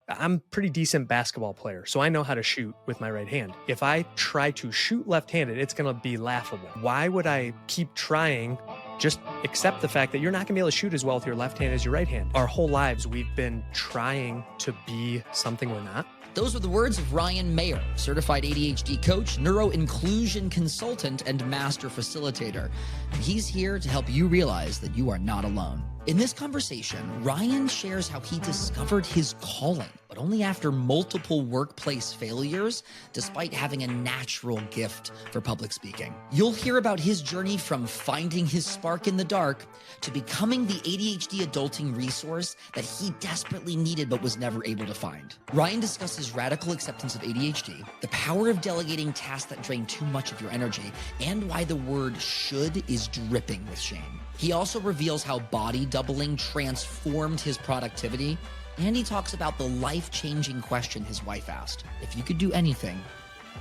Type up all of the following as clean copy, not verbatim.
I'm a pretty decent basketball player, so I know how to shoot with my right hand. If I try to shoot left-handed, it's going to be laughable. Why would I keep trying? Just accept the fact that you're not going to be able to shoot as well with your left hand as your right hand. Our whole lives, we've been trying to be something we're not. Those were the words of Ryan Mayer, certified ADHD coach, Neuro-Inclusion consultant, and master facilitator. And he's here to help you realize that you are not alone. In this conversation, Ryan shares how he discovered his calling, but only after multiple workplace failures, despite having a natural gift for public speaking. You'll hear about his journey from finding his spark in the dark to becoming the ADHD adulting resource that he desperately needed but was never able to find. Ryan discusses radical acceptance of ADHD, the power of delegating tasks that drain too much of your energy, and why the word should is dripping with shame. He also reveals how body doubling transformed his productivity, and he talks about the life-changing question his wife asked. If you could do anything,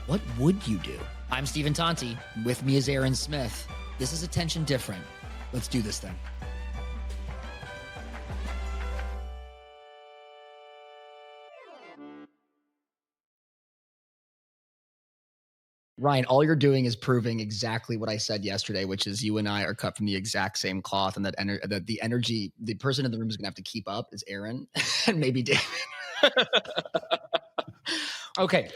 what would you do? I'm Stephen Tonti. With me is Aaron Smith. This is Attention Different. Let's do this thing. Ryan, all you're doing is proving exactly what I said yesterday, which is you and I are cut from the exact same cloth, and that the energy, the person in the room is going to have to keep up is Aaron and maybe David. Okay.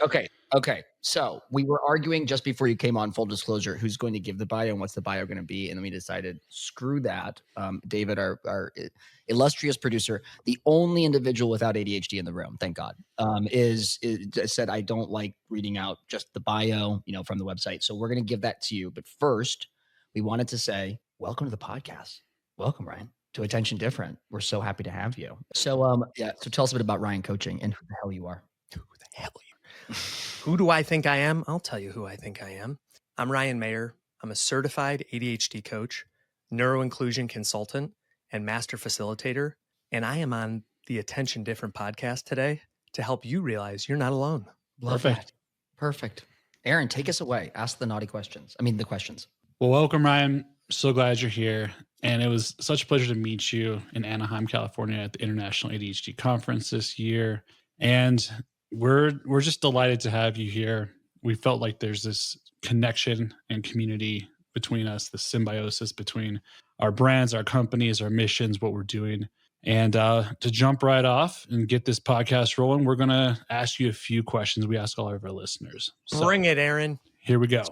So we were arguing just before you came on, full disclosure, who's going to give the bio and what's the bio going to be. And then we decided, screw that. David, our illustrious producer, the only individual without ADHD in the room, thank God, is said, I don't like reading out just the bio, from the website. So we're going to give that to you. But first, we wanted to say, welcome to the podcast. Welcome, Ryan, to Attention Different. We're so happy to have you. So tell us a bit about Ryan Coaching and who the hell you are. Who the hell are you? Who do I think I am? I'll tell you who I think I am. I'm Ryan Mayer. I'm a certified ADHD coach, Neuro-Inclusion consultant, and master facilitator. And I am on the Attention Different podcast today to help you realize you're not alone. Perfect. Aaron, take us away. Ask the naughty questions. The questions. Well, welcome, Ryan. So glad you're here. And it was such a pleasure to meet you in Anaheim, California at the International ADHD Conference this year. And we're just delighted to have you here. We felt like there's this connection and community between us, the symbiosis between our brands, our companies, our missions, what we're doing. And to jump right off and get this podcast rolling, we're going to ask you a few questions we ask all of our listeners. Bring it, Aaron. Here we go.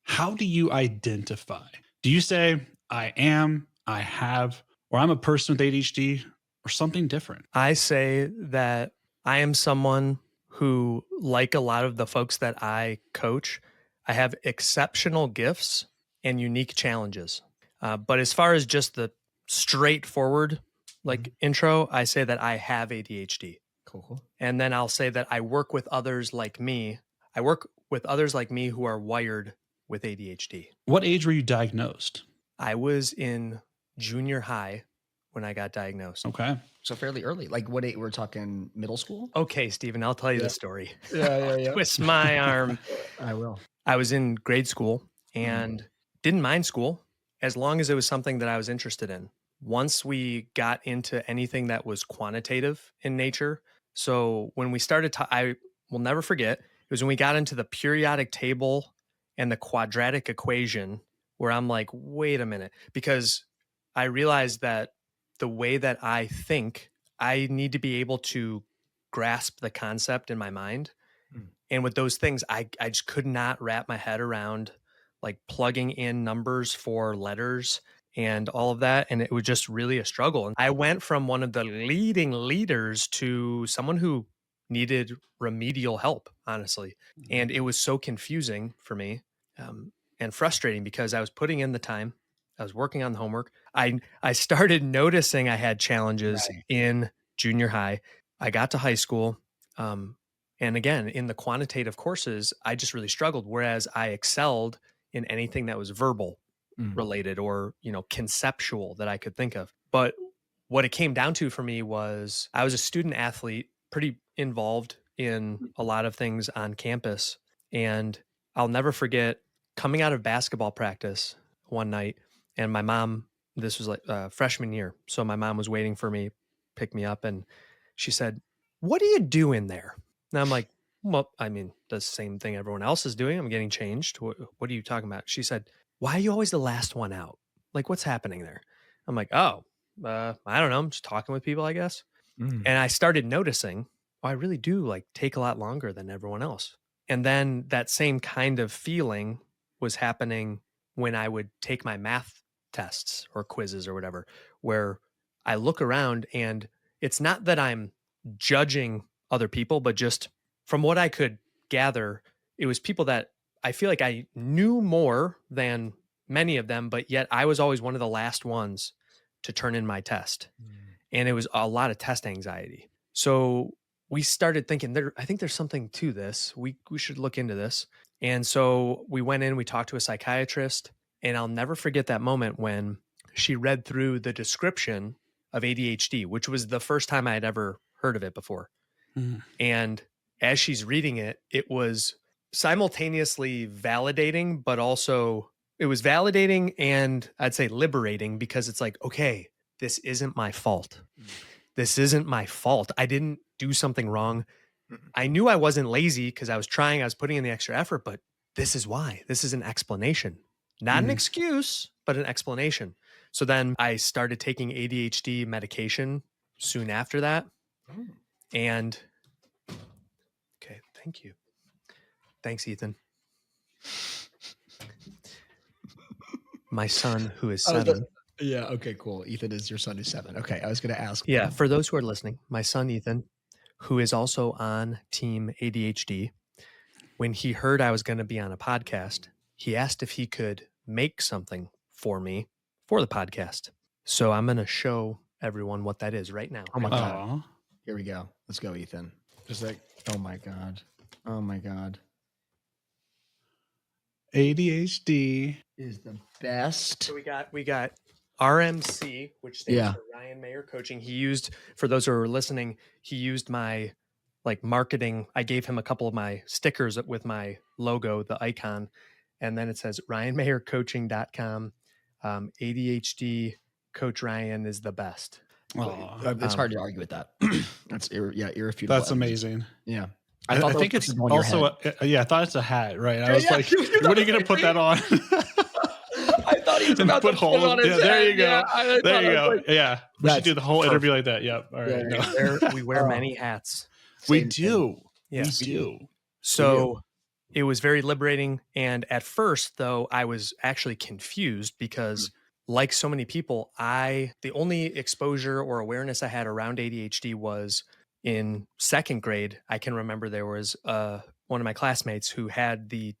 How do you identify? Do you say, I am, I have, or I'm a person with ADHD, or something different? I say that I am someone who, like a lot of the folks that I coach, I have exceptional gifts and unique challenges. But as far as just the straightforward intro, I say that I have ADHD. Cool. And then I'll say that I work with others like me. I work with others like me who are wired with ADHD. What age were you diagnosed? I was in junior high when I got diagnosed. Okay. So fairly early. Like what age? We're talking middle school? Okay, Stephen, I'll tell you the story. Yeah. Twist my arm. I will. I was in grade school and didn't mind school as long as it was something that I was interested in. Once we got into anything that was quantitative in nature. So when we started, I will never forget, it was when we got into the periodic table and the quadratic equation where I'm like, wait a minute, because I realized that the way that I think, I need to be able to grasp the concept in my mind. And with those things, I just could not wrap my head around like plugging in numbers for letters and all of that. And it was just really a struggle. And I went from one of the leading leaders to someone who needed remedial help, honestly. And it was so confusing for me and frustrating because I was putting in the time. I was working on the homework. I started noticing I had challenges in junior high. I got to high school. And again, in the quantitative courses, I just really struggled, whereas I excelled in anything that was verbal related or, conceptual that I could think of. But what it came down to for me was I was a student athlete, pretty involved in a lot of things on campus. And I'll never forget coming out of basketball practice one night. And my mom, this was like freshman year. So my mom was waiting for me, pick me up. And she said, what do you do in there? And I'm like, well, I mean, the same thing everyone else is doing. I'm getting changed. What are you talking about? She said, why are you always the last one out? Like, what's happening there? I'm like, oh, I don't know. I'm just talking with people, I guess. Mm. And I started noticing, oh, I really do like take a lot longer than everyone else. And then that same kind of feeling was happening when I would take my math tests or quizzes or whatever, where I look around and it's not that I'm judging other people, but just from what I could gather, it was people that I feel like I knew more than many of them, but yet I was always one of the last ones to turn in my test. And it was a lot of test anxiety. So we started thinking I think there's something to this. We should look into this. And so we went in, we talked to a psychiatrist, and I'll never forget that moment when she read through the description of ADHD, which was the first time I had ever heard of it before. Mm. And as she's reading it, it was simultaneously validating, but also it was validating and I'd say liberating, because it's like, okay, this isn't my fault. This isn't my fault. I didn't do something wrong. I knew I wasn't lazy because I was trying, I was putting in the extra effort, but this is why. This is an explanation, not an Mhm. excuse, but an explanation. So then I started taking ADHD medication soon after that. And okay, thank you. Thanks, Ethan. My son, who is 7. Yeah. Okay, cool. Ethan is your son who's 7. Okay. I was going to ask. Yeah, for those who are listening, my son, Ethan, who is also on team ADHD, when he heard I was going to be on a podcast, he asked if he could make something for me for the podcast. So I'm going to show everyone what that is right now. Oh my God. Aw. Here we go. Let's go, Ethan. Just like, oh my God. Oh my God. ADHD. Is the best. So we got RMC, which stands Yeah. for Ryan Mayer Coaching. He used, for those who are listening, he used my like marketing. I gave him a couple of my stickers with my logo, the icon, and then it says RyanMayerCoaching.com. ADHD Coach Ryan is the best. Aw. It's hard to argue with that. That's irrefutable. That's evidence. amazing. Yeah. I thought that think was it's on your also head. yeah, I thought it's a hat, right? I Yeah, was yeah. like, when are you gonna put that on? I thought he was And about put to put it holes. on his Yeah, there head. you go. Yeah, I There thought you I was go. like, Yeah, we should do the whole interview like that. Yep. All right. Yeah, No. We wear Oh. many hats. We Same do. Yes. We do. So it was very liberating. And at first, though, I was actually confused because, like so many people, the only exposure or awareness I had around ADHD was in second grade. I can remember there was one of my classmates who had the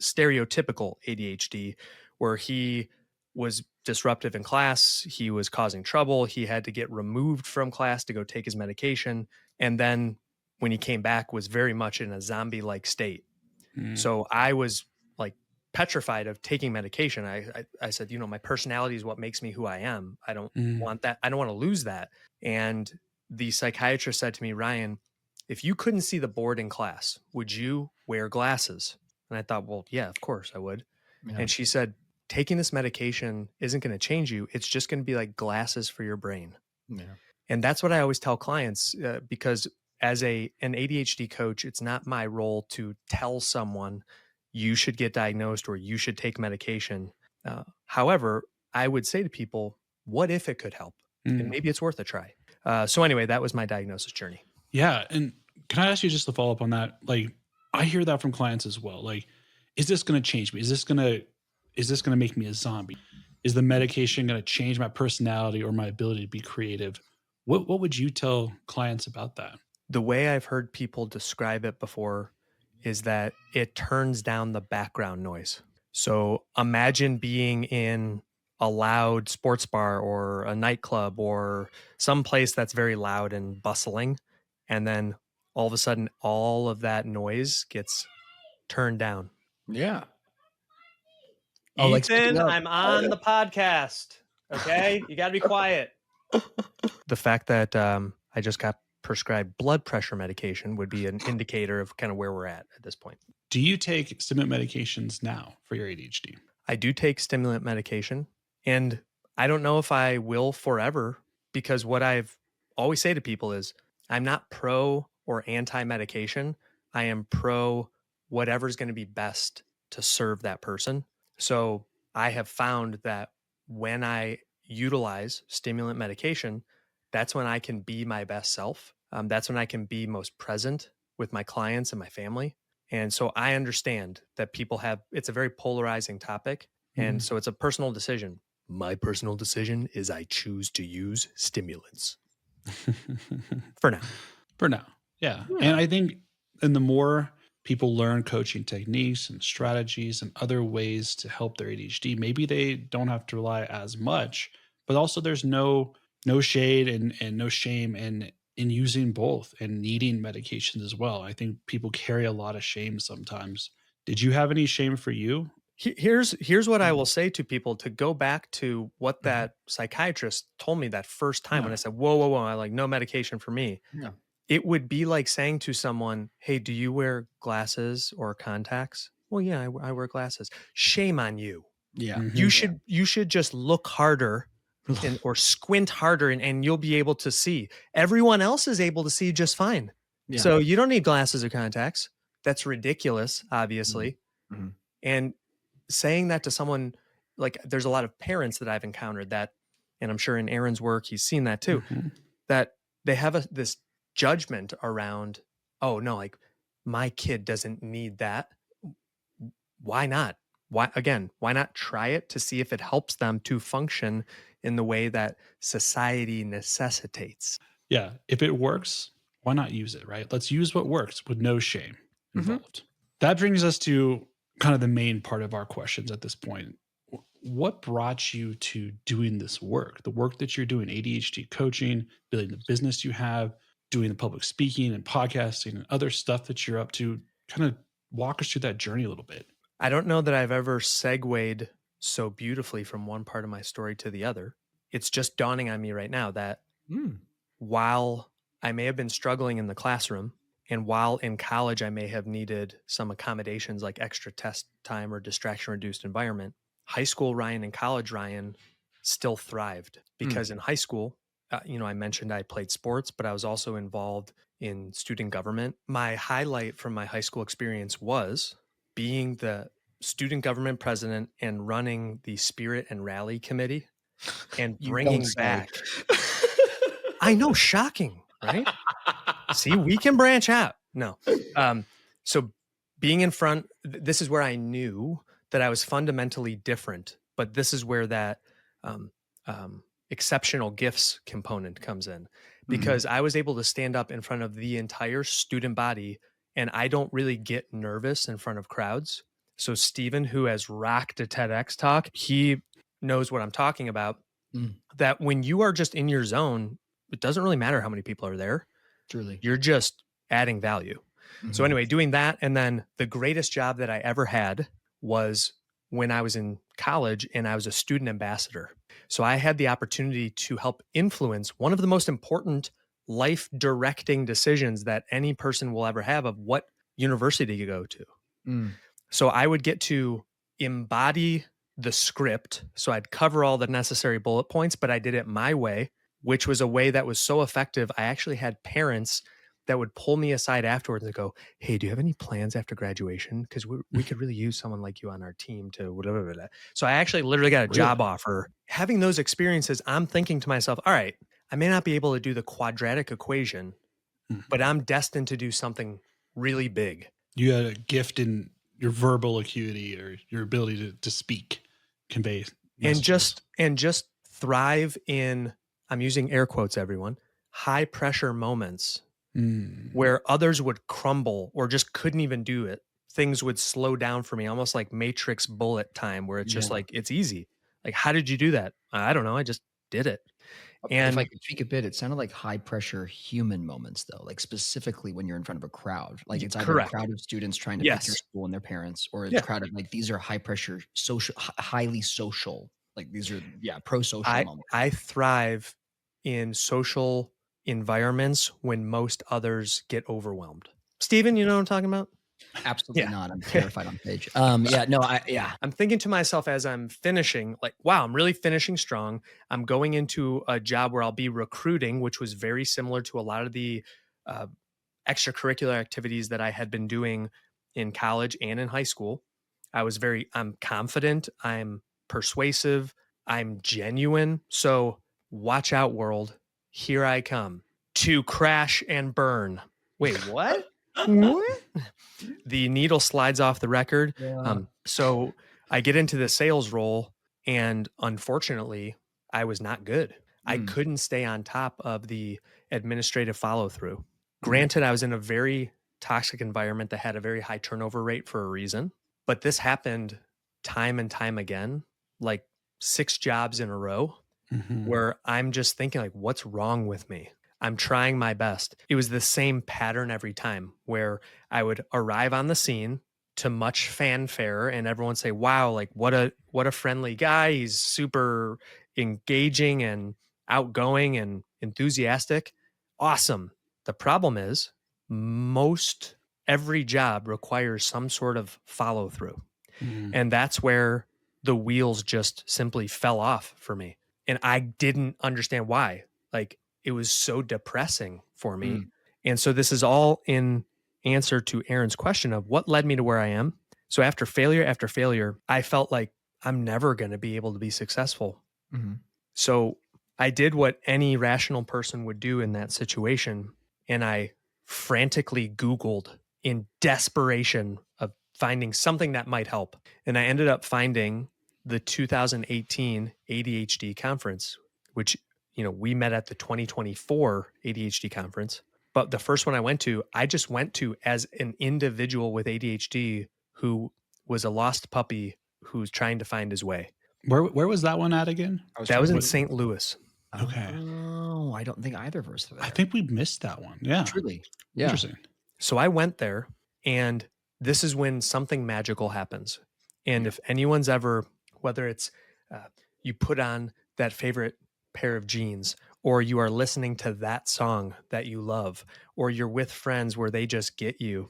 stereotypical ADHD, where he was disruptive in class, he was causing trouble, he had to get removed from class to go take his medication, and then when he came back was very much in a zombie-like state. So I was like petrified of taking medication. I said, my personality is what makes me who I am. I don't want that. I don't want to lose that. And the psychiatrist said to me, Ryan, if you couldn't see the board in class, would you wear glasses? And I thought, well, yeah, of course I would. Yeah. And she said, taking this medication isn't going to change you. It's just going to be like glasses for your brain. Yeah. And that's what I always tell clients, because as an ADHD coach, it's not my role to tell someone you should get diagnosed or you should take medication. However, I would say to people, what if it could help? And maybe it's worth a try. So anyway, that was my diagnosis journey. Yeah. And can I ask you just to follow up on that? Like, I hear that from clients as well. Like, is this going to change me? Is this going to make me a zombie? Is the medication going to change my personality or my ability to be creative? What would you tell clients about that? The way I've heard people describe it before is that it turns down the background noise. So imagine being in a loud sports bar or a nightclub or some place that's very loud and bustling. And then all of a sudden, all of that noise gets turned down. Yeah. Ethan, like speaking of- I'm on the podcast. Okay. You got to be quiet. The fact that I just got prescribed blood pressure medication would be an indicator of kind of where we're at this point. Do you take stimulant medications now for your ADHD? I do take stimulant medication, and I don't know if I will forever, because what I've always say to people is I'm not pro or anti medication. I am pro whatever's going to be best to serve that person. So I have found that when I utilize stimulant medication, that's when I can be my best self. That's when I can be most present with my clients and my family. And so I understand that people have, it's a very polarizing topic. And so it's a personal decision. My personal decision is I choose to use stimulants for now. For now. Yeah. Yeah. And I think, and the more people learn coaching techniques and strategies and other ways to help their ADHD, maybe they don't have to rely as much, but also there's no shade and no shame in using both and needing medications as well. I think people carry a lot of shame sometimes. Did you have any shame for you? Here's what I will say to people to go back to what that psychiatrist told me that first time when I said, whoa, whoa, whoa, I like no medication for me. Yeah. It would be like saying to someone, hey, do you wear glasses or contacts? Well, yeah, I wear glasses. Shame on you. Yeah. You should just look harder or squint harder and you'll be able to see. Everyone else is able to see just fine. Yeah. So you don't need glasses or contacts. That's ridiculous, obviously. Mhm. And saying that to someone, like there's a lot of parents that I've encountered that, and I'm sure in Aaron's work, he's seen that too, that they have this judgment around, oh no, like my kid doesn't need that. Why not? Why not try it to see if it helps them to function in the way that society necessitates? Yeah. If it works, why not use it, right? Let's use what works with no shame involved. That brings us to kind of the main part of our questions at this point. What brought you to doing this work, the work that you're doing, ADHD coaching, building the business you have, doing the public speaking and podcasting and other stuff that you're up to? Kind of walk us through that journey a little bit. I don't know that I've ever segued so beautifully from one part of my story to the other. It's just dawning on me right now that while I may have been struggling in the classroom, and while in college I may have needed some accommodations like extra test time or distraction reduced environment, high school Ryan and college Ryan still thrived because in high school, I mentioned I played sports, but I was also involved in student government. My highlight from my high school experience was being the student government president and running the spirit and rally committee and bringing back. I know, shocking, right? See, we can branch out. No. So being in front, this is where I knew that I was fundamentally different, but this is where that exceptional gifts component comes in, because I was able to stand up in front of the entire student body, and I don't really get nervous in front of crowds. So Steven, who has rocked a TEDx talk, he knows what I'm talking about, that when you are just in your zone, it doesn't really matter how many people are there. Truly. You're just adding value. So anyway, doing that. And then the greatest job that I ever had was when I was in college and I was a student ambassador. So I had the opportunity to help influence one of the most important life directing decisions that any person will ever have, of what university to go to. So I would get to embody the script. So I'd cover all the necessary bullet points, but I did it my way, which was a way that was so effective. I actually had parents that would pull me aside afterwards and go, hey, do you have any plans after graduation? Because we could really use someone like you on our team to whatever. So I actually literally got a job offer. Having those experiences, I'm thinking to myself, all right, I may not be able to do the quadratic equation, but I'm destined to do something really big. You had a gift in your verbal acuity or your ability to speak, convey messages. and just thrive in, I'm using air quotes, everyone, high pressure moments where others would crumble or just couldn't even do it. Things would slow down for me, almost like Matrix bullet time, where it's just like, it's easy. Like, how did you do that? I don't know. I just did it. And if I could speak a bit, it sounded like high pressure human moments, though, like specifically when you're in front of a crowd, like it's either a crowd of students trying to pick your school and their parents, or it's a crowd of like, these are high pressure, social, highly social, like these are, pro-social moments. I thrive in social environments when most others get overwhelmed. Steven, you know what I'm talking about? Absolutely Yeah. not. I'm terrified on stage. Yeah, no, I'm thinking to myself as I'm finishing, like, wow, I'm really finishing strong. I'm going into a job where I'll be recruiting, which was very similar to a lot of the uh, extracurricular activities that I had been doing in college and in high school. I'm confident, I'm persuasive, I'm genuine. So watch out, world. Here I come to crash and burn. Wait, what? What? The needle slides off the record. Yeah. So I get into the sales role, and unfortunately, I was not good. I couldn't stay on top of the administrative follow through. Granted, I was in a very toxic environment that had a very high turnover rate for a reason, but this happened time and time again, like 6 jobs in a row, where I'm just thinking like, what's wrong with me? I'm trying my best. It was the same pattern every time where I would arrive on the scene to much fanfare and everyone say, wow, like what a friendly guy. He's super engaging and outgoing and enthusiastic. Awesome. The problem is most every job requires some sort of follow through. And that's where the wheels just simply fell off for me. And I didn't understand why. Like it was so depressing for me. And so this is all in answer to Aaron's question of what led me to where I am. So after failure, I felt like I'm never going to be able to be successful. So I did what any rational person would do in that situation. And I frantically Googled in desperation of finding something that might help. And I ended up finding the 2018 ADHD conference, which, we met at the 2024 ADHD conference. But the first one I just went to as an individual with ADHD who was a lost puppy who's trying to find his way. Where was that one at again? That was in St. Louis. Okay. Oh, I don't think either of us are there. I think we missed that one. Yeah. Truly. Yeah. Interesting. So I went there, and this is when something magical happens. And if anyone's ever, whether it's you put on that favorite pair of jeans, or you are listening to that song that you love, or you're with friends where they just get you,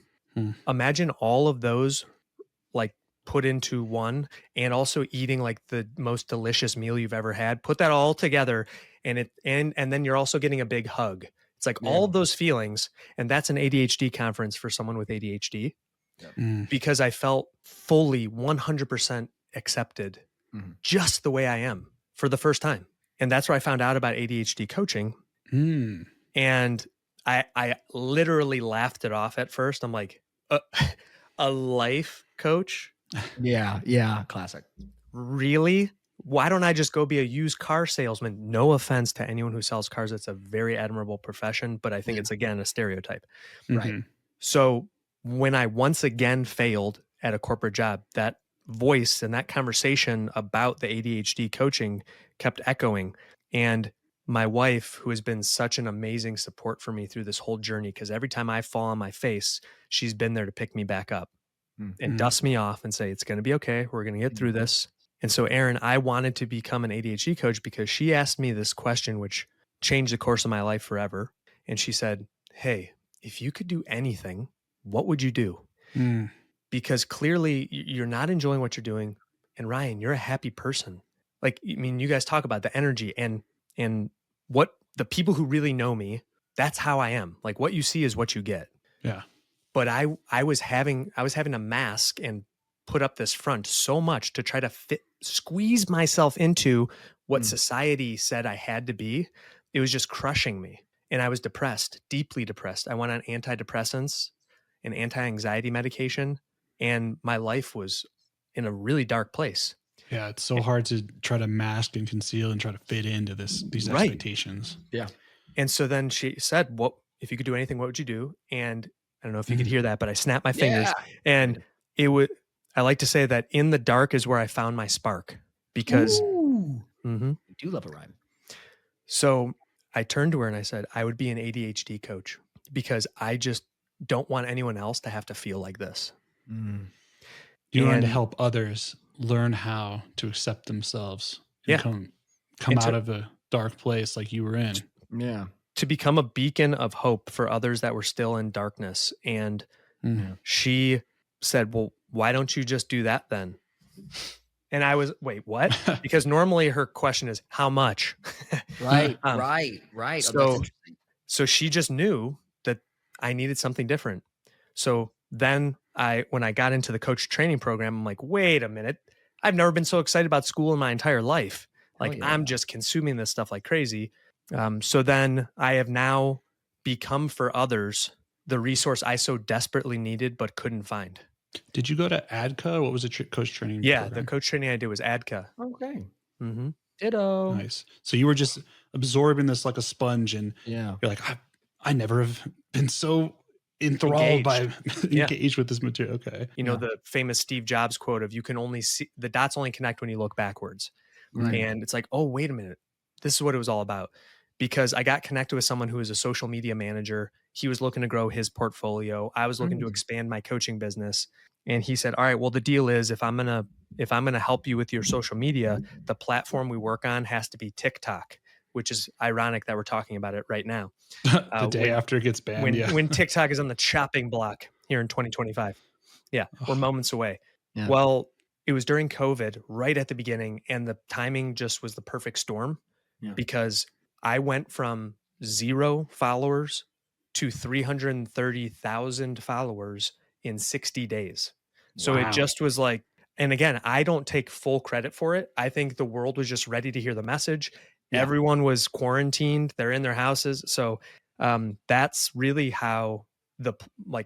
imagine all of those like put into one, and also eating like the most delicious meal you've ever had. Put that all together, and then you're also getting a big hug. It's like all of those feelings, and that's an ADHD conference for someone with ADHD. Because I felt fully 100% accepted just the way I am for the first time. And that's where I found out about ADHD coaching. And I literally laughed it off at first. I'm like, a life coach? Yeah. Classic. Really? Why don't I just go be a used car salesman? No offense to anyone who sells cars. It's a very admirable profession, but I think it's, again, a stereotype. Right. So when I once again failed at a corporate job, that voice and that conversation about the ADHD coaching kept echoing. And my wife, who has been such an amazing support for me through this whole journey, because every time I fall on my face, she's been there to pick me back up and dust me off and say, it's going to be okay. We're going to get through this. And so, Aaron, I wanted to become an ADHD coach because she asked me this question, which changed the course of my life forever. And she said, hey, if you could do anything, what would you do? Because clearly you're not enjoying what you're doing. And Ryan, you're a happy person. Like, I mean, you guys talk about the energy and what the people who really know me, that's how I am. Like what you see is what you get. Yeah. But I was having to mask and put up this front so much to try to squeeze myself into what society said I had to be. It was just crushing me. And I was depressed, deeply depressed. I went on antidepressants and anti-anxiety medication, and my life was in a really dark place. Yeah, it's so hard to try to mask and conceal and try to fit into these expectations. Yeah. And so then she said, "What if you could do anything? What would you do?" And I don't know if you could hear that, but I snapped my fingers, and it would. I like to say that in the dark is where I found my spark, because You do love a rhyme. So I turned to her and I said, I would be an ADHD coach because I just don't want anyone else to have to feel like this. You want to help others learn how to accept themselves and come out of a dark place like you were in. Yeah. To become a beacon of hope for others that were still in darkness. And Mm. She said, well, why don't you just do that then? And I was, wait, what? Because normally her question is, how much? Right. Um, Right. Oh, that's so, interesting. so she just knew that I needed something different. So then when I got into the coach training program, I'm like, wait a minute. I've never been so excited about school in my entire life. Hell Like yeah. I'm just consuming this stuff like crazy. So then I have now become for others the resource I so desperately needed but couldn't find. Did you go to ADCA? What was the coach training Yeah, the program? coach training I did was ADCA. Okay. Mm-hmm. Ditto. Nice. So you were just absorbing this like a sponge, and Yeah. you're like, I never have been so enthralled by Yeah. engaged with this material. Okay. You know, the famous Steve Jobs quote of you can only see the dots only connect when you look backwards. Right. And it's like, oh, wait a minute. This is what it was all about. Because I got connected with someone who was a social media manager. He was looking to grow his portfolio. I was looking to expand my coaching business. And he said, all right, well, the deal is if I'm gonna help you with your social media, the platform we work on has to be TikTok, which is ironic that we're talking about it right now. The day after it gets banned. When TikTok is on the chopping block here in 2025. Yeah, we're moments away. Yeah. Well, it was during COVID, right at the beginning, and the timing just was the perfect storm because I went from 0 followers to 330,000 followers in 60 days. So it just was like, and again, I don't take full credit for it. I think the world was just ready to hear the message. Yeah. Everyone was quarantined. They're in their houses. So that's really how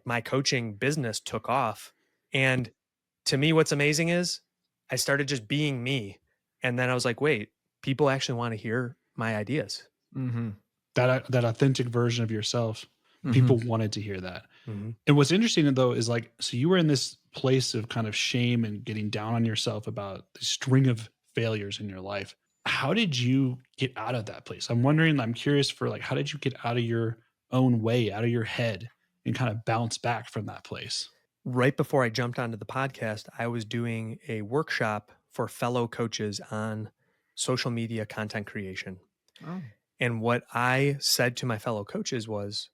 my coaching business took off. And to me, what's amazing is I started just being me. And then I was like, wait, people actually want to hear my ideas. Mm-hmm. That authentic version of yourself. People wanted to hear that. Mm-hmm. And what's interesting though is like, so you were in this place of kind of shame and getting down on yourself about the string of failures in your life. How did you get out of that place? I'm curious for like, how did you get out of your own way, out of your head, and kind of bounce back from that place? Right before I jumped onto the podcast, I was doing a workshop for fellow coaches on social media content creation. Oh. And what I said to my fellow coaches was,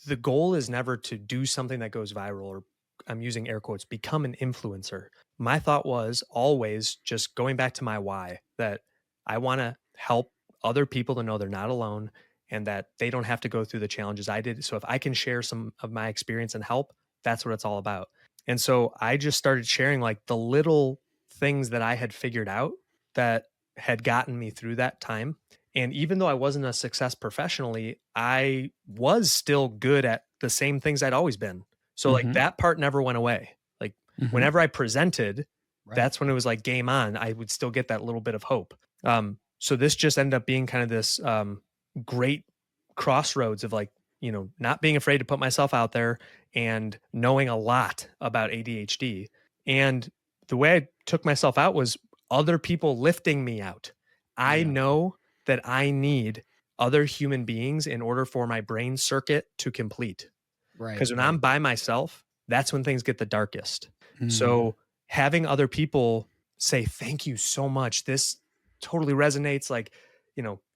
the goal is never to do something that goes viral, or I'm using air quotes, become an influencer. My thought was always just going back to my why, that I want to help other people to know they're not alone and that they don't have to go through the challenges I did. So if I can share some of my experience and help, that's what it's all about. And so I just started sharing like the little things that I had figured out that had gotten me through that time. And even though I wasn't a success professionally, I was still good at the same things I'd always been. So like that part never went away. Like whenever I presented, that's when it was like game on. I would still get that little bit of hope. So this just ended up being kind of this great crossroads of like, not being afraid to put myself out there and knowing a lot about ADHD. And the way I took myself out was other people lifting me out. I know that I need other human beings in order for my brain circuit to complete. Right. Because when I'm by myself, that's when things get the darkest. Mm. So having other people say, thank you so much. This totally resonates. Like,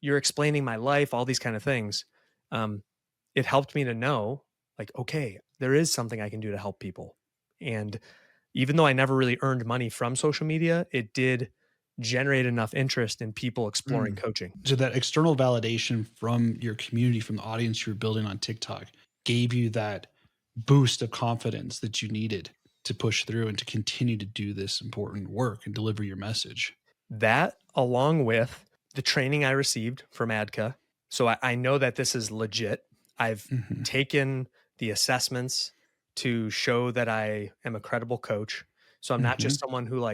you're explaining my life, all these kind of things. It helped me to know like, okay, there is something I can do to help people. And even though I never really earned money from social media, it did generate enough interest in people exploring coaching. So that external validation from your community, from the audience you were building on TikTok, gave you that boost of confidence that you needed to push through and to continue to do this important work and deliver your message. That, along with the training I received from ADCA. So I know that this is legit. I've taken the assessments to show that I am a credible coach. So I'm not just someone who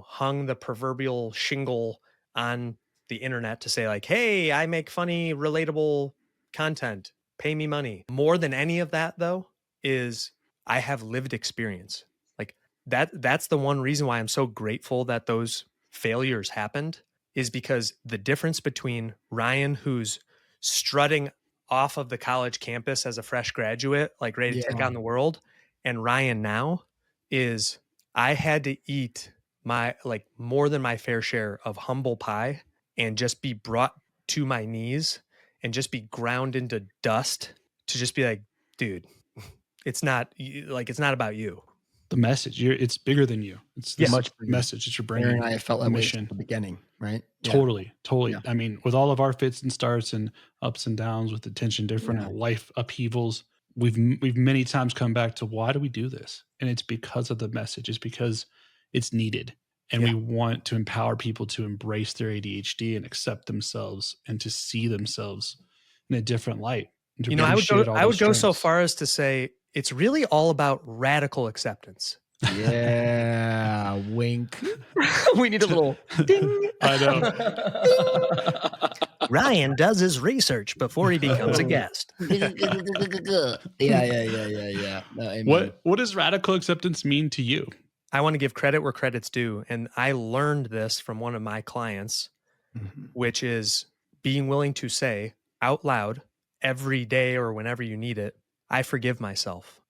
hung the proverbial shingle on the internet to say like, hey, I make funny, relatable content, pay me money. More than any of that though, is I have lived experience. Like that's the one reason why I'm so grateful that those failures happened, is because the difference between Ryan, who's strutting off of the college campus as a fresh graduate, like ready to take on the world, and Ryan now is I had to eat more than my fair share of humble pie and just be brought to my knees and just be ground into dust to just be like, dude, It's not it's not about you. The message, it's bigger than you. It's Yeah. this Much bigger. message that you're Aaron bringing. and I have felt the that way mission. since the beginning, right? Yeah. Totally. Yeah. I mean, with all of our fits and starts and ups and downs, with attention different Yeah. life upheavals, we've many times come back to why do we do this? And it's because of the message. It's because it's needed. And we want to empower people to embrace their ADHD and accept themselves and to see themselves in a different light. And to You know, I would go so strengths. far as to say it's really all about radical acceptance. Yeah, wink. We need a little ding. I know. Ryan does his research before he becomes a guest. Yeah. No, amen. What does radical acceptance mean to you? I want to give credit where credit's due. And I learned this from one of my clients, which is being willing to say out loud every day or whenever you need it, I forgive myself.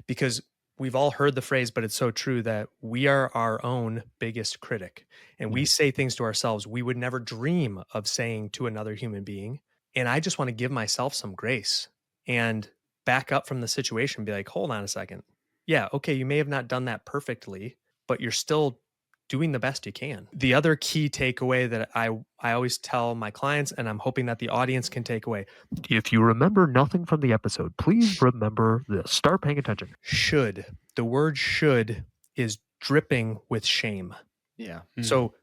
Because we've all heard the phrase, but it's so true that we are our own biggest critic. And we say things to ourselves we would never dream of saying to another human being. And I just want to give myself some grace and back up from the situation and be like, hold on a second. Yeah, okay, you may have not done that perfectly, but you're still doing the best you can. The other key takeaway that I always tell my clients, and I'm hoping that the audience can take away, if you remember nothing from the episode, please remember this. Start paying attention. Should. The word should is dripping with shame. Yeah. So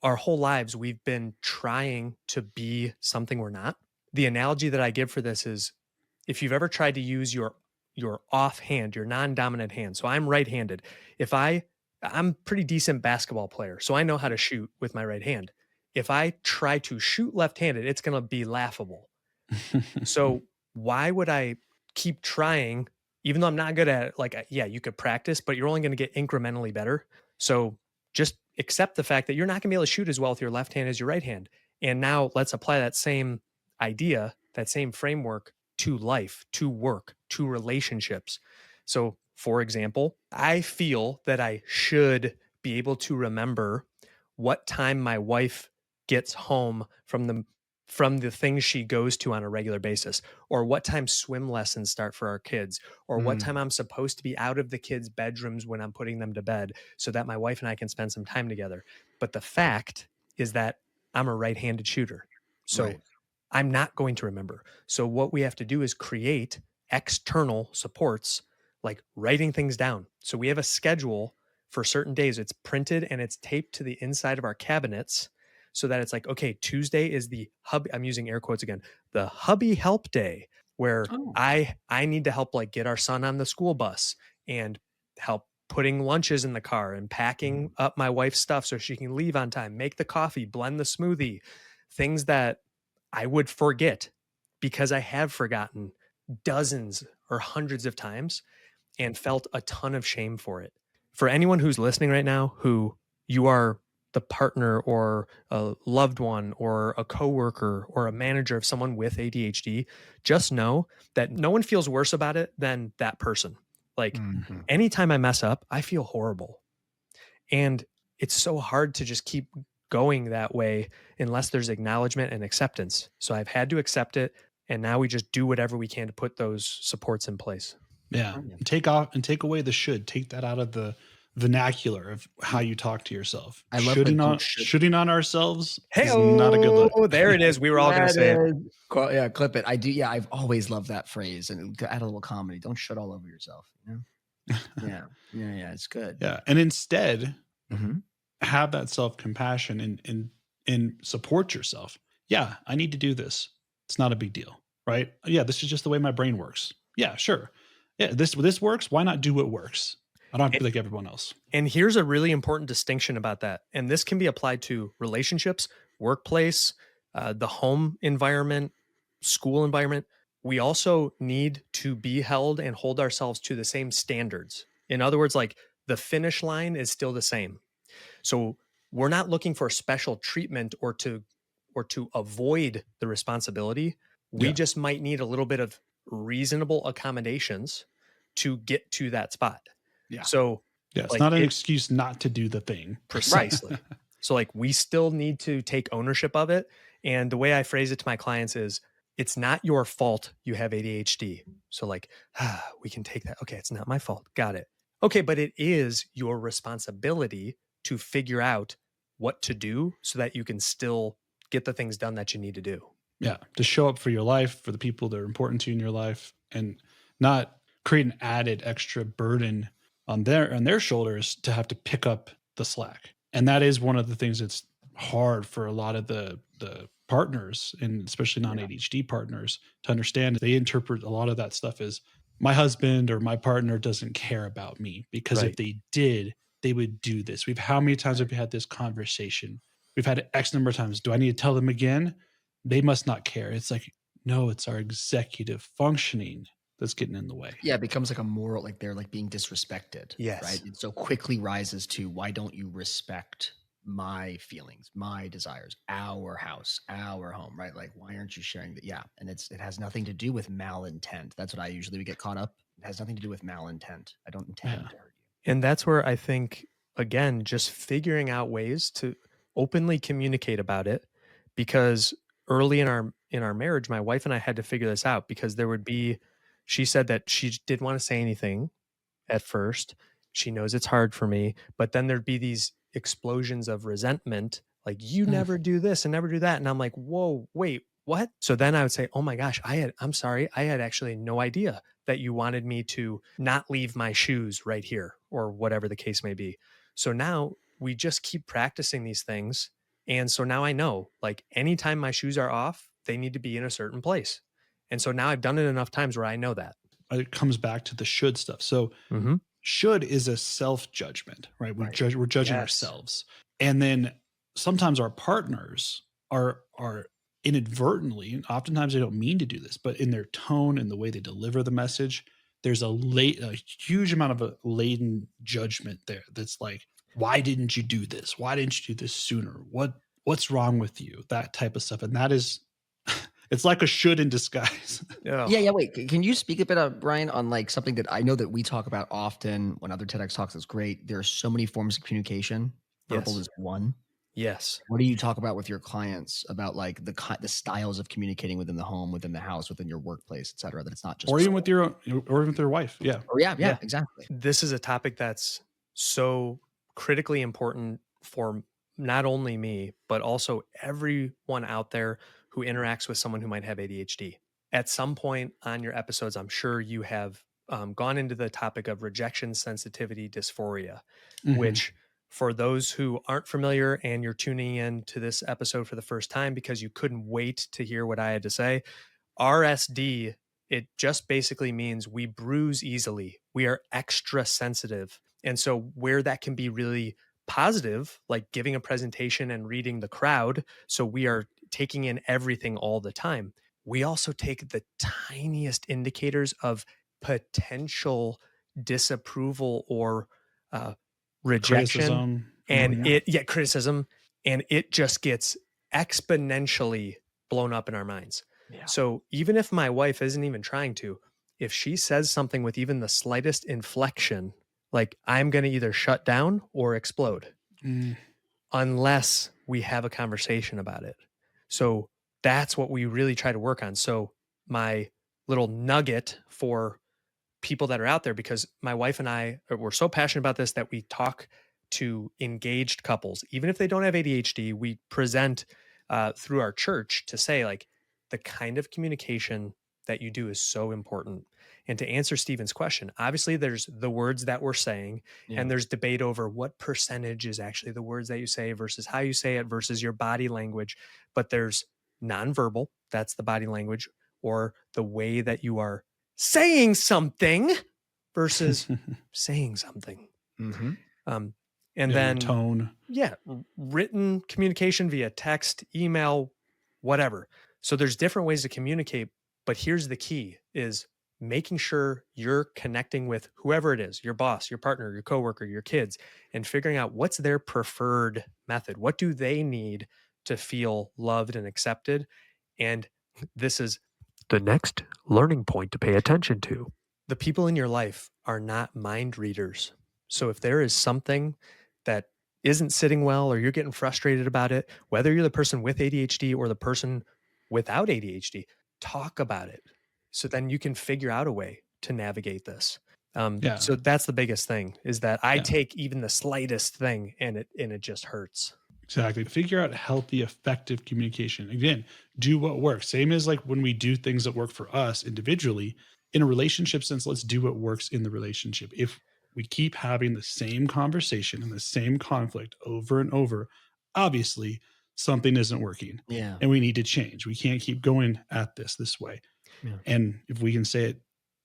our whole lives, we've been trying to be something we're not. The analogy that I give for this is if you've ever tried to use your offhand, your non-dominant hand. So I'm right-handed. I'm pretty decent basketball player, so I know how to shoot with my right hand. If I try to shoot left-handed, it's going to be laughable. So why would I keep trying, even though I'm not good at it? Yeah, you could practice, but you're only going to get incrementally better. So just accept the fact that you're not going to be able to shoot as well with your left hand as your right hand. And now let's apply that same idea, that same framework to life, to work, to relationships. So, for example, I feel that I should be able to remember what time my wife gets home from the things she goes to on a regular basis, or what time swim lessons start for our kids, or what time I'm supposed to be out of the kids' bedrooms when I'm putting them to bed so that my wife and I can spend some time together. But the fact is that I'm a right-handed shooter. So I'm not going to remember. So what we have to do is create external supports, like writing things down. So we have a schedule for certain days. It's printed and it's taped to the inside of our cabinets so that it's like, okay, Tuesday is the hubby, I'm using air quotes again, the hubby help day, where I need to help get our son on the school bus and help putting lunches in the car and packing up my wife's stuff so she can leave on time, make the coffee, blend the smoothie, things that I would forget because I have forgotten dozens or hundreds of times and felt a ton of shame for it. For anyone who's listening right now, who you are the partner or a loved one or a coworker or a manager of someone with ADHD, just know that no one feels worse about it than that person. Anytime I mess up, I feel horrible. And it's so hard to just keep going that way unless there's acknowledgement and acceptance. So I've had to accept it. And now we just do whatever we can to put those supports in place. Yeah. Take away the should. Take that out of the vernacular of how you talk to yourself. I love shooting on ourselves is not a good look. Oh, there it is. We were all going to say it. Yeah, clip it. I do. Yeah, I've always loved that phrase, and to add a little comedy. Don't shut all over yourself. Yeah. It's good. Yeah, and instead have that self-compassion and support yourself. Yeah, I need to do this. It's not a big deal, right? Yeah, this is just the way my brain works. Yeah, sure. Yeah, this works. Why not do what works? I don't have to be like everyone else. And here's a really important distinction about that. And this can be applied to relationships, workplace, the home environment, school environment. We also need to be held and hold ourselves to the same standards. In other words, the finish line is still the same. So we're not looking for special treatment or to avoid the responsibility. We just might need a little bit of reasonable accommodations to get to that spot. Yeah. So it's not an excuse not to do the thing. Precisely. So we still need to take ownership of it. And the way I phrase it to my clients is, it's not your fault you have ADHD. So like, we can take that. Okay, it's not my fault. Got it. Okay, but it is your responsibility to figure out what to do so that you can still get the things done that you need to do. Yeah, to show up for your life, for the people that are important to you in your life, and not create an added extra burden on their shoulders to have to pick up the slack. And that is one of the things that's hard for a lot of the partners, and especially non-ADHD partners, to understand. They interpret a lot of that stuff as my husband or my partner doesn't care about me, because if Right. they did, they would do this. How many times have we had this conversation? We've had it X number of times. Do I need to tell them again? They must not care. It's like, no, it's our executive functioning that's getting in the way. Yeah, it becomes like a moral, like they're like being disrespected. Yes. Right. It so quickly rises to, why don't you respect my feelings, my desires, our house, our home, right? Like, why aren't you sharing that? Yeah. And it has nothing to do with malintent. That's what I usually would get caught up. It has nothing to do with malintent. I don't intend to hurt you. And that's where I think, again, just figuring out ways to openly communicate about it, because early in our marriage, my wife and I had to figure this out, because there would be, she said that she didn't want to say anything at first. She knows it's hard for me, but then there'd be these explosions of resentment, like, you never do this and never do that. And I'm like, whoa, wait, what? So then I would say, oh my gosh, I'm sorry. I had actually no idea that you wanted me to not leave my shoes right here, or whatever the case may be. So now we just keep practicing these things. And so now I know, like, anytime my shoes are off, they need to be in a certain place. And so now I've done it enough times where I know that. It comes back to the should stuff. So should is a self-judgment, right? We're judging ourselves. And then sometimes our partners are inadvertently, and oftentimes they don't mean to do this, but in their tone and the way they deliver the message, there's a huge amount of a laden judgment there. That's like, why didn't you do this? Why didn't you do this sooner? What's wrong with you? That type of stuff. And that is, it's like a should in disguise. Yeah. Wait, can you speak a bit, Brian, on like something that I know that we talk about often when other TEDx talks? Is great. There are so many forms of communication. Verbal is one. Yes. What do you talk about with your clients about like the styles of communicating within the home, within the house, within your workplace, et cetera? That it's not just, or even with your own, or even with your wife. Yeah. Or yeah, exactly. This is a topic that's so critically important for not only me, but also everyone out there who interacts with someone who might have ADHD. At some point on your episodes, I'm sure you have gone into the topic of rejection sensitivity dysphoria, which, for those who aren't familiar and you're tuning in to this episode for the first time because you couldn't wait to hear what I had to say, RSD, it just basically means we bruise easily. We are extra sensitive. And so where that can be really positive, like giving a presentation and reading the crowd, so we are taking in everything all the time, we also take the tiniest indicators of potential disapproval or rejection, criticism, and it just gets exponentially blown up in our minds. Yeah. So even if my wife isn't even trying to, if she says something with even the slightest inflection, like, I'm going to either shut down or explode unless we have a conversation about it. So that's what we really try to work on. So my little nugget for people that are out there, because my wife and I, we're so passionate about this that we talk to engaged couples, even if they don't have ADHD, we present through our church to say, like, the kind of communication that you do is so important. And to answer Stephen's question, obviously there's the words that we're saying, and there's debate over what percentage is actually the words that you say versus how you say it versus your body language. But there's nonverbal, that's the body language, or the way that you are saying something versus saying something. And then tone. Yeah. Written communication via text, email, whatever. So there's different ways to communicate, but here's the key is making sure you're connecting with whoever it is, your boss, your partner, your coworker, your kids, and figuring out what's their preferred method. What do they need to feel loved and accepted? And this is the next learning point to pay attention to. The people in your life are not mind readers. So if there is something that isn't sitting well, or you're getting frustrated about it, whether you're the person with ADHD or the person without ADHD, talk about it. So then you can figure out a way to navigate this. Yeah. So that's the biggest thing, is that I Yeah. take even the slightest thing and it just hurts. Exactly. Figure out healthy, effective communication. Again, do what works. Same as like when we do things that work for us individually, in a relationship sense, let's do what works in the relationship. If we keep having the same conversation and the same conflict over and over, obviously something isn't working Yeah. and we need to change. We can't keep going at this way. Yeah. And if we can say it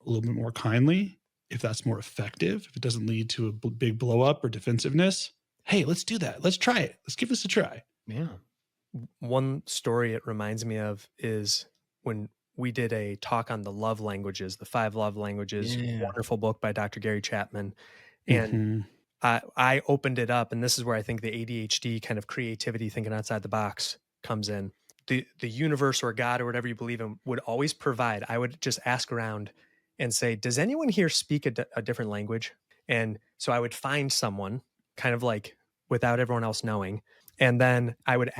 a little bit more kindly, if that's more effective, if it doesn't lead to a big blow up or defensiveness, hey, let's do that. Let's try it. Let's give this a try. Yeah. One story it reminds me of is when we did a talk on the love languages, the 5 love languages, Yeah. wonderful book by Dr. Gary Chapman. And Mhm. I opened it up, and this is where I think the ADHD kind of creativity, thinking outside the box, comes in. The universe or God or whatever you believe in would always provide. I would just ask around and say, does anyone here speak a different language? And so I would find someone kind of like without everyone else knowing. And then I would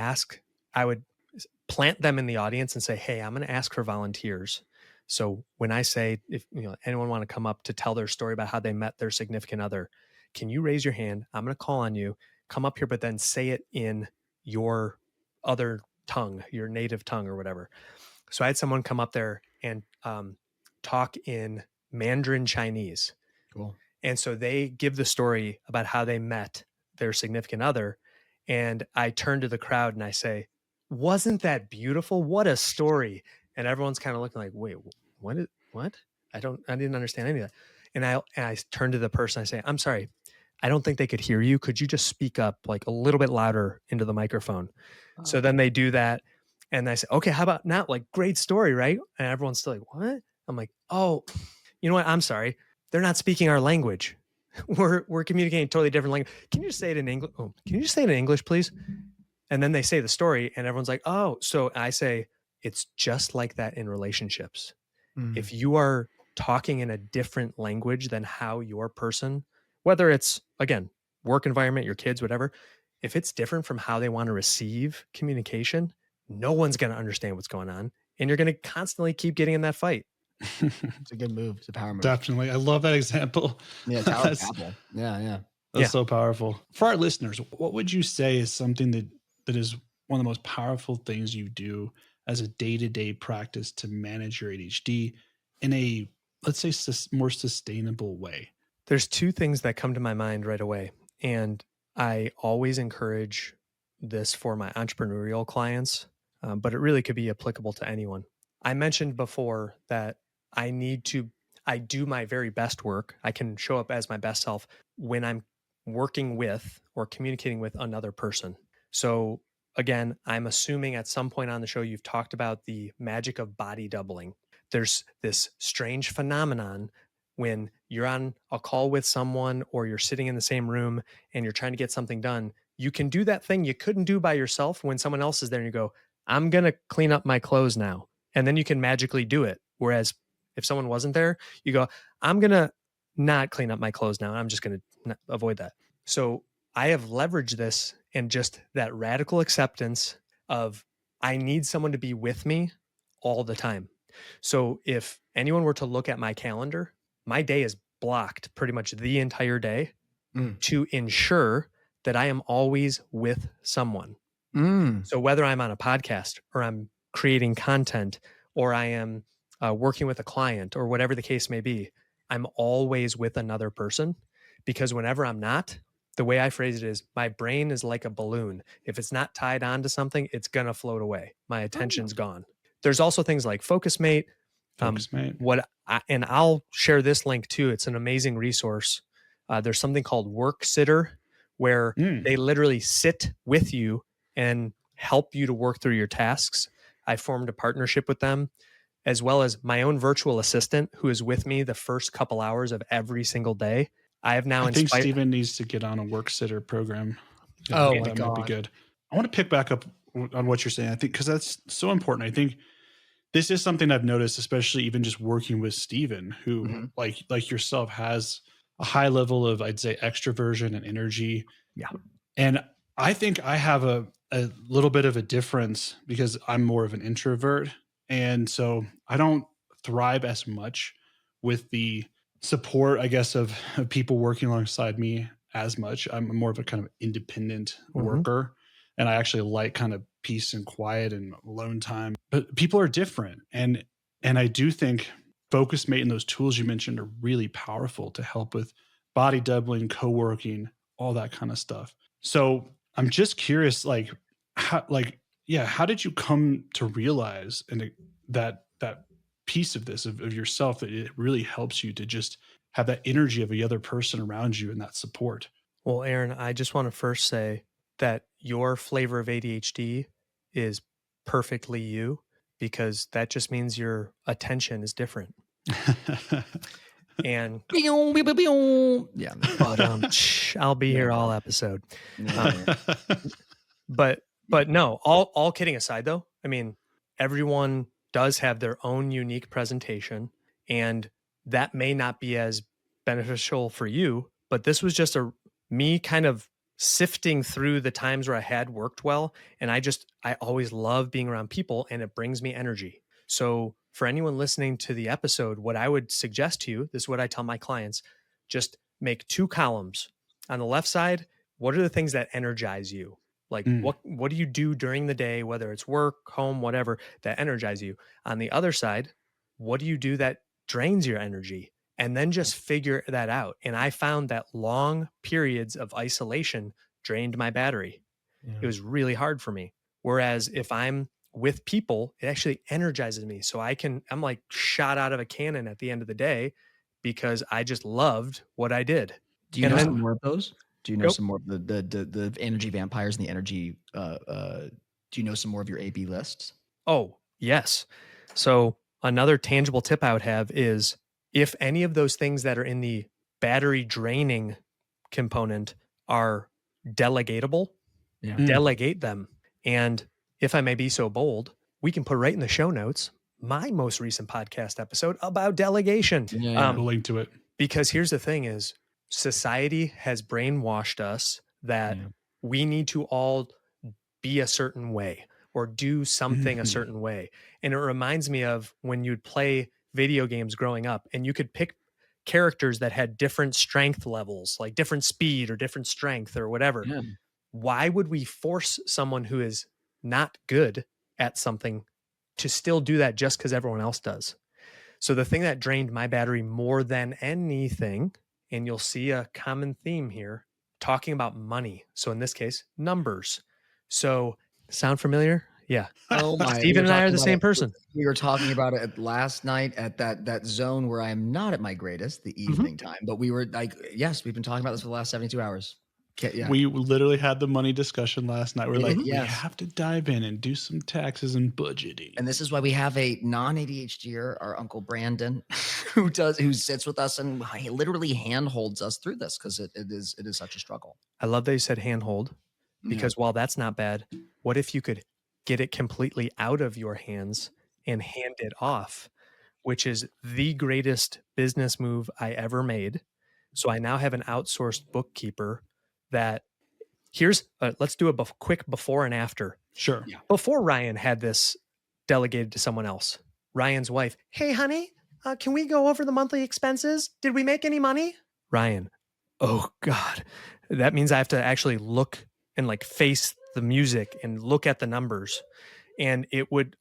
plant them in the audience and say, hey, I'm going to ask for volunteers. So when I say, if anyone want to come up to tell their story about how they met their significant other, can you raise your hand? I'm going to call on you, come up here, but then say it in your other tongue, your native tongue or whatever. So I had someone come up there and talk in Mandarin Chinese. Cool. And so they give the story about how they met their significant other. And I turn to the crowd and I say, wasn't that beautiful? What a story. And everyone's kind of looking like, wait, what? I didn't understand any of that. And I turn to the person, I say, I'm sorry, I don't think they could hear you. Could you just speak up like a little bit louder into the microphone? So then they do that. And I say, okay, how about now? Like, great story, right? And everyone's still like, what? I'm like, oh, you know what? I'm sorry. They're not speaking our language. We're communicating totally different language. Can you just say it in English? Oh, can you just say it in English, please? And then they say the story and everyone's like, oh, so I say, it's just like that in relationships. Mm. If you are talking in a different language than how your person, whether it's, again, work environment, your kids, whatever, if it's different from how they want to receive communication, no one's going to understand what's going on. And you're going to constantly keep getting in that fight. It's a good move. It's a power move. Definitely. I love that example. Yeah. Tower of Babel. Yeah. That's so powerful. For our listeners, what would you say is something that is one of the most powerful things you do as a day-to-day practice to manage your ADHD in a, let's say, more sustainable way? There's 2 things that come to my mind right away. And I always encourage this for my entrepreneurial clients, but it really could be applicable to anyone. I mentioned before that I do my very best work. I can show up as my best self when I'm working with or communicating with another person. So again, I'm assuming at some point on the show, you've talked about the magic of body doubling. There's this strange phenomenon when you're on a call with someone or you're sitting in the same room and you're trying to get something done. You can do that thing you couldn't do by yourself when someone else is there and you go, I'm going to clean up my clothes now. And then you can magically do it. Whereas if someone wasn't there, you go, I'm going to not clean up my clothes now. I'm just going to avoid that. So I have leveraged this and just that radical acceptance of I need someone to be with me all the time. So if anyone were to look at my calendar, my day is blocked pretty much the entire day to ensure that I am always with someone. So whether I'm on a podcast or I'm creating content or I am working with a client or whatever the case may be, I'm always with another person, because whenever I'm not, the way I phrase it is my brain is like a balloon. If it's not tied on to something, it's going to float away. My attention's gone. There's also things like FocusMate. And I'll share this link too. It's an amazing resource. There's something called Work Sitter where they literally sit with you and help you to work through your tasks. I formed a partnership with them, as well as my own virtual assistant who is with me the first couple hours of every single day. I have now I think Steven needs to get on a work sitter program. Oh my that God. might be good. I want to pick back up on what you're saying. I think because that's so important. I think this is something I've noticed, especially even just working with Steven, who like yourself has a high level of, I'd say, extroversion and energy. Yeah. And I think I have a little bit of a difference because I'm more of an introvert. And so I don't thrive as much with the support, I guess, of people working alongside me as much. I'm more of a kind of independent Mhm. worker. And I actually like kind of peace and quiet and alone time. But people are different. And I do think focus mate and those tools you mentioned are really powerful to help with body doubling, co-working, all that kind of stuff. So I'm just curious, like, how, like, yeah, how did you come to realize that piece of this of yourself that it really helps you to just have that energy of the other person around you and that support? Well, Aaron, I just want to first say that your flavor of ADHD is perfectly you because that just means your attention is different. And Yeah. but I'll be here all episode. But no, all kidding aside though, I mean, everyone does have their own unique presentation and that may not be as beneficial for you, but this was just me kind of sifting through the times where I had worked well and I always love being around people and it brings me energy. So for anyone listening to the episode, what I would suggest to you, this is what I tell my clients, just make 2 columns. On the left side, what are the things that energize you? Like Mm. what do you do during the day, whether it's work, home, whatever, that energize you? On the other side, what do you do that drains your energy? And then just figure that out. And I found that long periods of isolation drained my battery. It was really hard for me. Whereas if I'm with people, it actually energizes me. So I'm like shot out of a cannon at the end of the day because I just loved what I did. Do you And know then, some more of those? Do you know Nope. some more of the energy vampires and the energy? Do you know some more of your AB lists? Oh, yes. So another tangible tip I would have is if any of those things that are in the battery draining component are delegatable, Yeah. delegate them. And if I may be so bold, we can put right in the show notes my most recent podcast episode about delegation. Yeah. We'll link to it. Because here's the thing is society has brainwashed us that Yeah. we need to all be a certain way or do something a Mhm. certain way. And it reminds me of when you'd play video games growing up and you could pick characters that had different strength levels, like different speed or different strength or whatever. Yeah. Why would we force someone who is not good at something to still do that just because everyone else does? So the thing that drained my battery more than anything, and you'll see a common theme here, talking about money. So in this case, numbers. So sound familiar? Yeah. Oh my! Steven and I are the same person. We were talking about it last night at that zone where I am not at my greatest, the evening time. But we were like, yes, we've been talking about this for the last 72 hours. Yeah. We literally had the money discussion last night. We're like, we Yes. have to dive in and do some taxes and budgeting. And this is why we have a non-ADHDer, our Uncle Brandon, who sits with us and he literally handholds us through this because it is such a struggle. I love that you said handhold because while that's not bad, what if you could get it completely out of your hands and hand it off, which is the greatest business move I ever made. So I now have an outsourced bookkeeper that let's do a quick before and after. Sure. Yeah. Before Ryan had this delegated to someone else, Ryan's wife, hey, honey, can we go over the monthly expenses? Did we make any money? Ryan, oh God, that means I have to actually look and like face the music and look at the numbers. And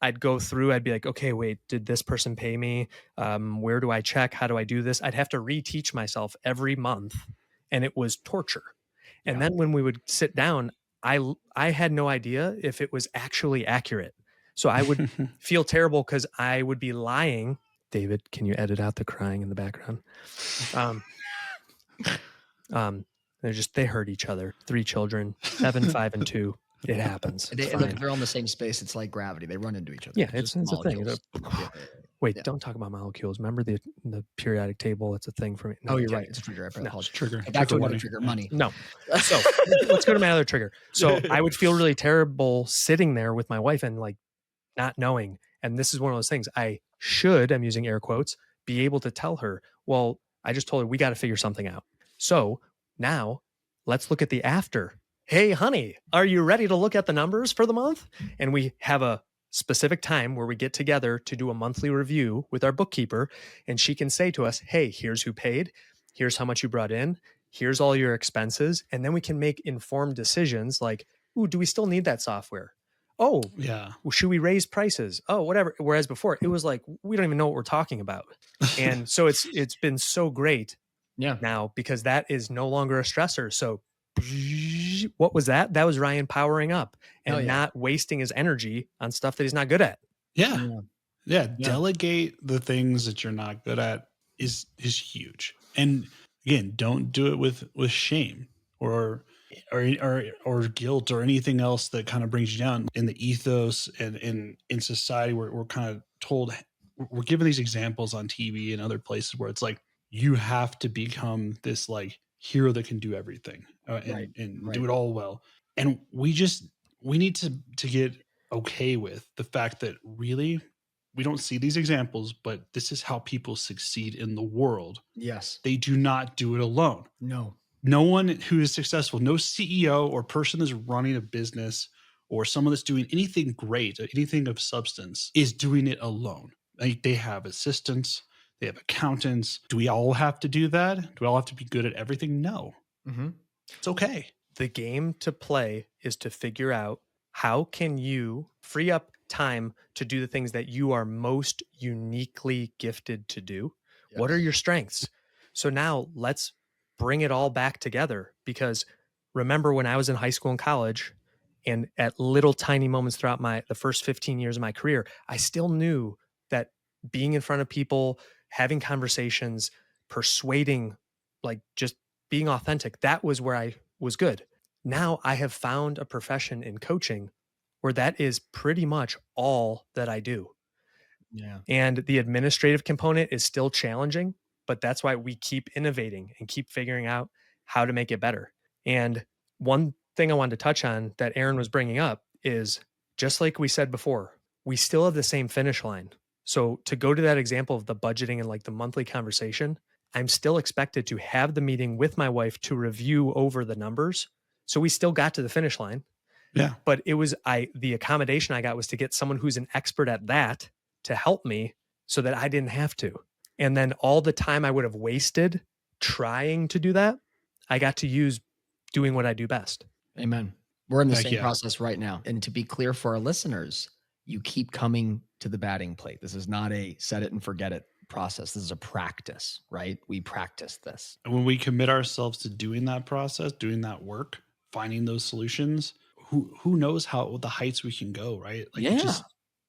I'd go through, I'd be like, okay, wait, did this person pay me? Where do I check? How do I do this? I'd have to reteach myself every month. And it was torture. And then when we would sit down, I had no idea if it was actually accurate. So I would feel terrible because I would be lying. David, can you edit out the crying in the background? They hurt each other. 3 children, 7, 5, and 2. It happens. They're on the same space. It's like gravity. They run into each other. Yeah, it's a thing. Wait, Yeah. don't talk about molecules. Remember the periodic table? It's a thing for me. No, Oh, you're okay. right. It's a trigger. I apologize. Trigger. Back to another money. trigger. Money. No. So let's go to my other trigger. So I would feel really terrible sitting there with my wife and like not knowing. And this is one of those things I'm using air quotes, be able to tell her, well, I just told her we got to figure something out. So now let's look at the after. Hey, honey, are you ready to look at the numbers for the month? And we have a specific time where we get together to do a monthly review with our bookkeeper, and she can say to us, hey, here's who paid, here's how much you brought in, here's all your expenses. And then we can make informed decisions like, ooh, do we still need that software? Oh, Yeah. should we raise prices? Oh, whatever. Whereas before it was like, we don't even know what we're talking about. And so it's been so great Yeah. now because that is no longer a stressor. So what was that? That was Ryan powering up Hell and yeah. not wasting his energy on stuff that he's not good at. Yeah. Yeah. Yeah. Yeah. Delegate the things that you're not good at is huge. And again, don't do it with shame or or guilt or anything else that kind of brings you down. In the ethos and in society, we're kind of told, we're given these examples on TV and other places where it's like you have to become this like hero that can do everything Right. and Right. do it all well. And we need to get okay with the fact that really we don't see these examples, but this is how people succeed in the world. Yes. They do not do it alone. No. No one who is successful, no CEO or person that's running a business or someone that's doing anything great, anything of substance, is doing it alone. They have assistants, they have accountants. Do we all have to do that? Do we all have to be good at everything? No. Mm-hmm. It's okay. The game to play is to figure out how can you free up time to do the things that you are most uniquely gifted to do? Yes. What are your strengths? So now let's bring it all back together because remember when I was in high school and college and at little tiny moments throughout the first 15 years of my career, I still knew that being in front of people, having conversations, persuading, like just being authentic, that was where I was good. Now I have found a profession in coaching where that is pretty much all that I do. Yeah. And the administrative component is still challenging, but that's why we keep innovating and keep figuring out how to make it better. And one thing I wanted to touch on that Aaron was bringing up is just like we said before, we still have the same finish line. So to go to that example of the budgeting and like the monthly conversation, I'm still expected to have the meeting with my wife to review over the numbers. So we still got to the finish line. Yeah. But it was the accommodation I got was to get someone who's an expert at that to help me so that I didn't have to. And then all the time I would have wasted trying to do that, I got to use doing what I do best. Amen. We're in the Heck same yeah. process right now. And to be clear for our listeners, you keep coming to the batting plate. This is not a set it and forget it process. This is a practice, right? We practice this. And when we commit ourselves to doing that process, doing that work, finding those solutions, who knows how the heights we can go, right? Like it just,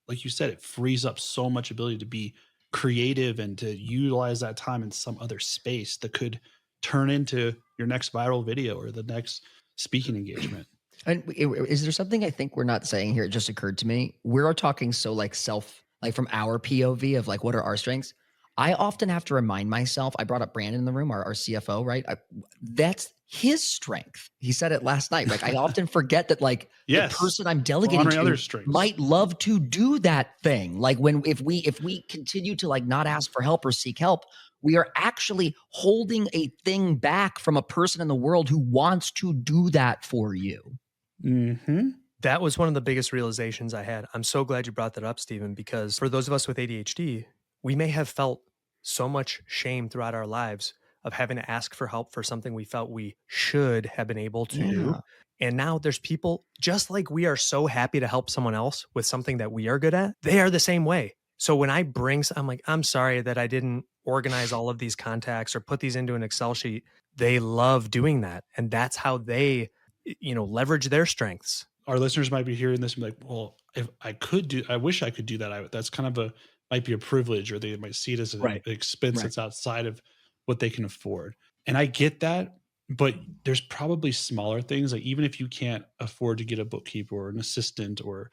like you said, it frees up so much ability to be creative and to utilize that time in some other space that could turn into your next viral video or the next speaking engagement. And is there something I think we're not saying here? It just occurred to me. We're talking so like from our POV of like, what are our strengths? I often have to remind myself, I brought up Brandon in the room, our CFO, right? That's his strength. He said it last night. Like I often forget that like Yes. the person I'm delegating Honoring other to strengths. might love to do that thing. Like if we continue to like not ask for help or seek help, we are actually holding a thing back from a person in the world who wants to do that for you. Mm-hmm. That was one of the biggest realizations I had. I'm so glad you brought that up, Stephen, because for those of us with ADHD, we may have felt so much shame throughout our lives of having to ask for help for something we felt we should have been able to do. And now there's people, just like we are so happy to help someone else with something that we are good at, they are the same way. So when I'm like, I'm sorry that I didn't organize all of these contacts or put these into an Excel sheet. They love doing that. And that's how they, leverage their strengths. Our listeners might be hearing this and be like, well, if I wish I could do that. That's kind of might be a privilege, or they might see it as an expense that's outside of what they can afford. And I get that, but there's probably smaller things. Like even if you can't afford to get a bookkeeper or an assistant or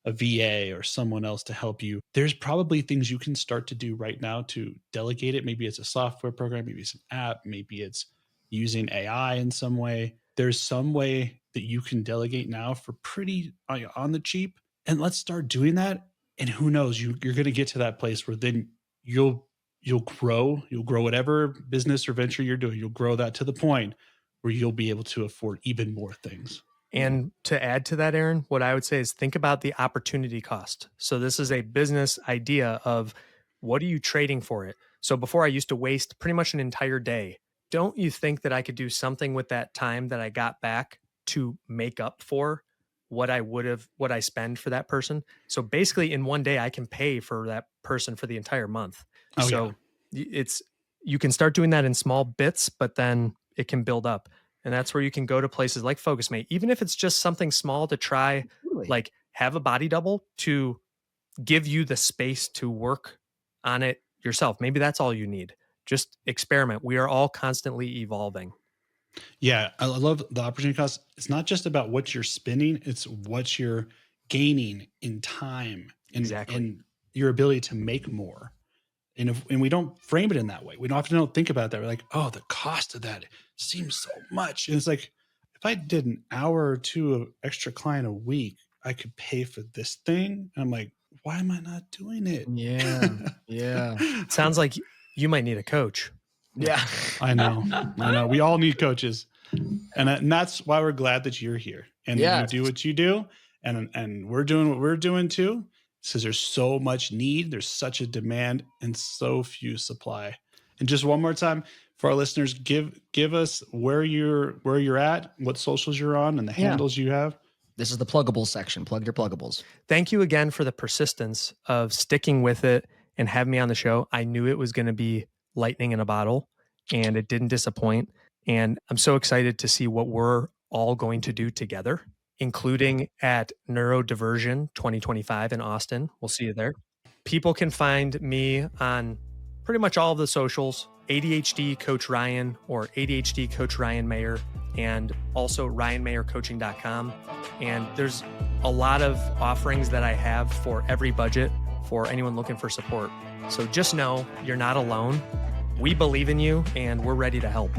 a VA or someone else to help you, there's probably things you can start to do right now to delegate it. Maybe it's a software program, maybe it's an app, maybe it's using AI in some way. There's some way that you can delegate now for pretty on the cheap. And let's start doing that. And who knows, you're going to get to that place where then you'll grow whatever business or venture you're doing. You'll grow that to the point where you'll be able to afford even more things. And to add to that, Aaron, what I would say is think about the opportunity cost. So this is a business idea of what are you trading for it? So before I used to waste pretty much an entire day. Don't you think that I could do something with that time that I got back to make up for what I spend for that person? So basically in one day I can pay for that person for the entire month. Oh, So it's you can start doing that in small bits, but then it can build up. And that's where you can go to places like FocusMate, even if it's just something small to try, Totally. like have a body double to give you the space to work on it yourself. Maybe that's all you need. Just experiment. We are all constantly evolving. Yeah, I love the opportunity cost. It's not just about what you're spending, it's what you're gaining in time Exactly. and your ability to make more. And we don't frame it in that way. We don't think about that. We're like, oh, the cost of that seems so much. And it's like, if I did an hour or two of extra client a week, I could pay for this thing. And I'm like, why am I not doing it? Yeah. Yeah. Sounds like you might need a coach. Yeah. I know. We all need coaches. And that's why we're glad that you're here and that you do what you do. And we're doing what we're doing too. Because there's so much need, there's such a demand and so few supply. And just one more time for our listeners, give us where you're at, what socials you're on, and the handles you have. This is the pluggables section. Plug your pluggables. Thank you again for the persistence of sticking with it and having me on the show. I knew it was going to be lightning in a bottle, and it didn't disappoint. And I'm so excited to see what we're all going to do together, including at Neurodivergent 2025 in Austin. We'll see you there. People can find me on pretty much all of the socials, ADHD Coach Ryan or ADHD Coach Ryan Mayer, and also RyanMayerCoaching.com. And there's a lot of offerings that I have for every budget for anyone looking for support. So just know you're not alone. We believe in you and we're ready to help.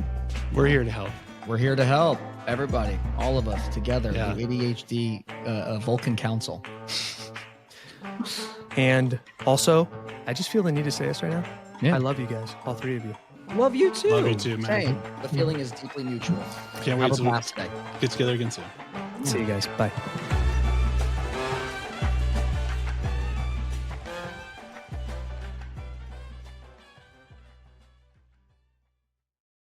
We're here to help. We're here to help everybody, all of us together, Yeah. the ADHD Vulcan Council. And also, I just feel the need to say this right now. Yeah. I love you guys, all three of you. Love you too. Love you too, man. Same. The feeling is deeply mutual. Can't Have wait a to blast day. get together again soon. See you guys. Bye.